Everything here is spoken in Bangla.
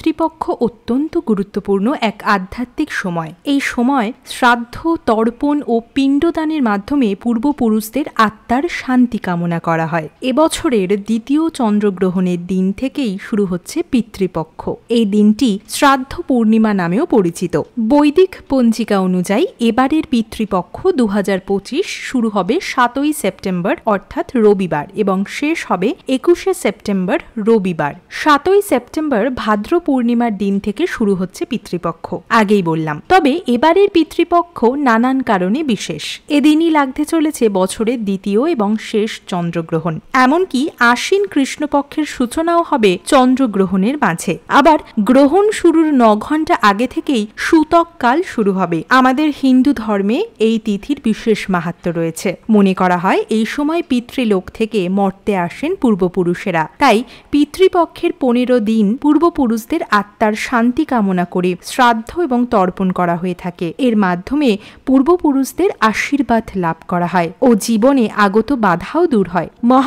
পিতৃপক্ষ অত্যন্ত গুরুত্বপূর্ণ এক আধ্যাত্মিক সময়। এই সময় শ্রাদ্ধ, তর্পণ ও পিণ্ডদানের মাধ্যমে পূর্বপুরুষদের আত্মার শান্তি কামনা করা হয়। এবছরের দ্বিতীয় চন্দ্রগ্রহণের দিন থেকেই শুরু হচ্ছে পিতৃপক্ষ। এই দিনটি শ্রাদ্ধ পূর্ণিমা নামেও পরিচিত। বৈদিক পঞ্জিকা অনুযায়ী এবারের পিতৃপক্ষ 2025 শুরু হবে 7ই সেপ্টেম্বর অর্থাৎ রবিবার এবং শেষ হবে 21শে সেপ্টেম্বর রবিবার। 7ই সেপ্টেম্বর ভাদ্র পূর্ণিমার দিন থেকে শুরু হচ্ছে পিতৃপক্ষ, আগেই বললাম। তবে এবারের পিতৃপক্ষ নানান কারণে বিশেষ। এদিনই লাগতে চলেছে বছরের দ্বিতীয় এবং শেষ চন্দ্রগ্রহণ। এমনকি আশ্বিন কৃষ্ণপক্ষের সূচনাও হবে চন্দ্রগ্রহণের মাঝে। আবার গ্রহণ শুরুর 9 ঘন্টা আগে থেকেই সূতক কাল শুরু হবে। আমাদের হিন্দু ধর্মে এই তিথির বিশেষ মাহাত্ম্য রয়েছে। মনে করা হয় এই সময় পিতৃলোক থেকে মর্তে আসেন পূর্বপুরুষেরা। তাই পিতৃপক্ষের 15 দিন পূর্বপুরুষদের আত্মার শান্তি কামনা করে শ্রাদ্ধ এবং তর্পণ করা হয়ে থাকে। এর মাধ্যমে পূর্বপুরুষদের আশীর্বাদ লাভ করা হয় ও জীবনে আগত বাধাও দূর হয়।